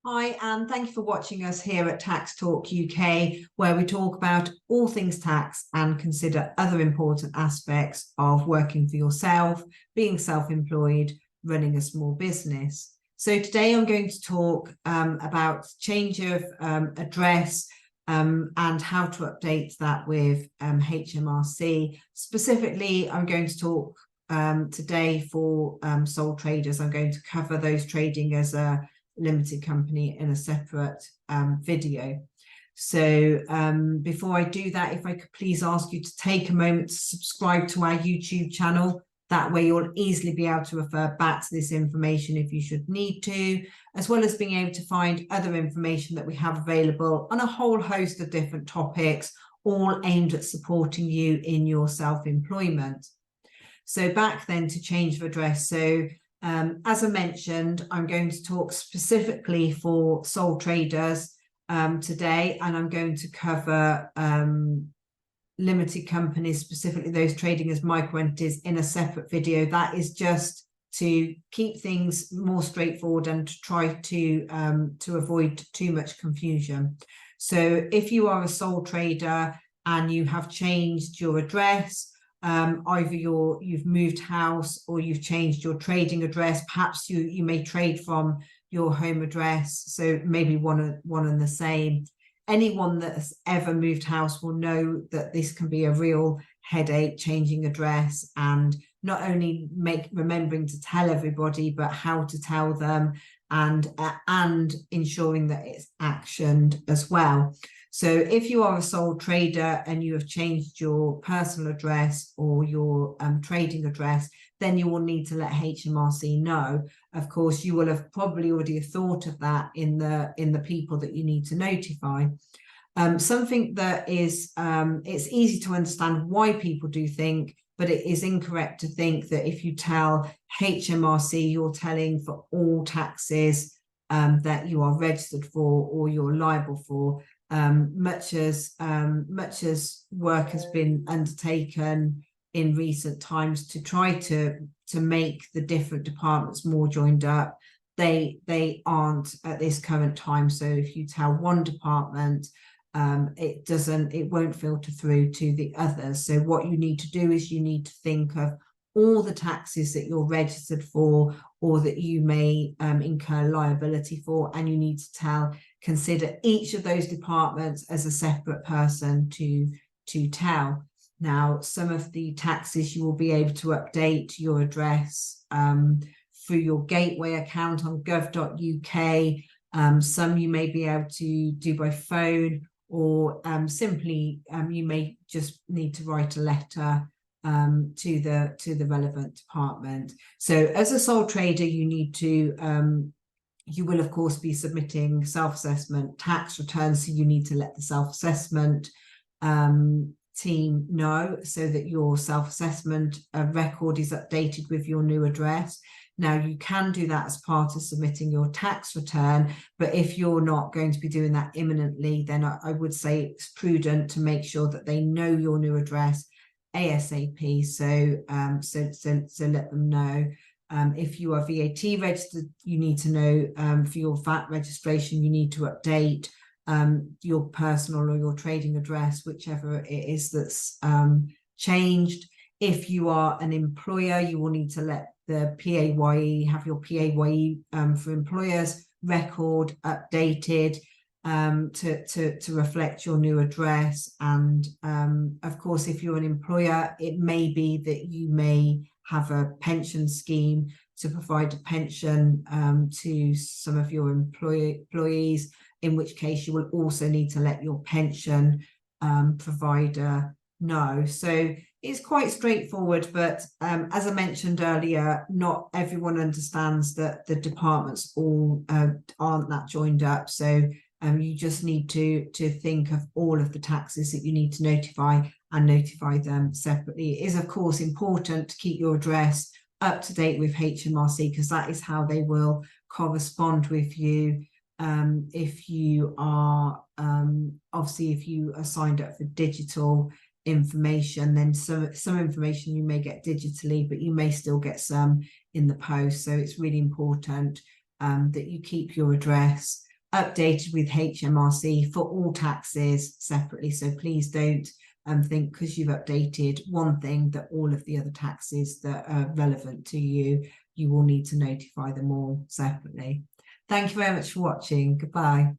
Hi, and thank you for watching us here at Tax Talk UK, where we talk about all things tax and consider other important aspects of working for yourself, being self-employed, running a small business. So today I'm going to talk about change of address and how to update that with HMRC. Specifically, I'm going to talk today for sole traders. I'm going to cover those trading as a limited company in a separate video. So before I do that, if I could please ask you to take a moment to subscribe to our YouTube channel. That way you'll easily be able to refer back to this information if you should need to, as well as being able to find other information that we have available on a whole host of different topics, all aimed at supporting you in your self-employment. So back then to change of address. So as I mentioned, I'm going to talk specifically for sole traders today, and I'm going to cover limited companies, specifically those trading as micro entities, in a separate video. That is just to keep things more straightforward and to try to avoid too much confusion. So if you are a sole trader and you have changed your address, either you've moved house or you've changed your trading address, perhaps you may trade from your home address, so maybe one and the same. Anyone that has ever moved house will know that this can be a real headache, changing address, and not only remembering to tell everybody, but how to tell them, and ensuring that it's actioned as well. So if you are a sole trader and you have changed your personal address or your trading address, then you will need to let HMRC know. Of course, you will have probably already thought of that in the people that you need to notify. Something that is, it's easy to understand why people do think, but it is incorrect to think that if you tell HMRC, you're telling for all taxes that you are registered for or you're liable for. Much as work has been undertaken in recent times to try to make the different departments more joined up, they aren't at this current time. So if you tell one department, it won't filter through to the others. So what you need to do is you need to think of all the taxes that you're registered for or that you may incur liability for, and you need to consider each of those departments as a separate person to tell. Now, some of the taxes you will be able to update your address through your gateway account on gov.uk. Some you may be able to do by phone, or simply you may just need to write a letter to the relevant department. So as a sole trader, you need to you will of course be submitting self-assessment tax returns, so you need to let the self-assessment team know so that your self-assessment record is updated with your new address. Now, you can do that as part of submitting your tax return, but if you're not going to be doing that imminently, then I would say it's prudent to make sure that they know your new address ASAP. So let them know. If you are VAT registered, you need to know for your VAT registration, you need to update your personal or your trading address, whichever it is that's changed. If you are an employer, you will need to let the PAYE have your PAYE for employers record updated to reflect your new address. And of course, if you're an employer, it may be that you may have a pension scheme to provide a pension to some of your employees, in which case you will also need to let your pension provider know. So it's quite straightforward, but as I mentioned earlier, not everyone understands that the departments all aren't that joined up. So you just need to think of all of the taxes that you need to notify and notify them separately. It is, of course, important to keep your address up to date with HMRC, because that is how they will correspond with you. If you are obviously, if you are signed up for digital information, then some information you may get digitally, but you may still get some in the post. So it's really important that you keep your address updated with HMRC for all taxes separately. So please don't think because you've updated one thing that all of the other taxes that are relevant to you, you will need to notify them all separately. Thank you very much for watching. Goodbye.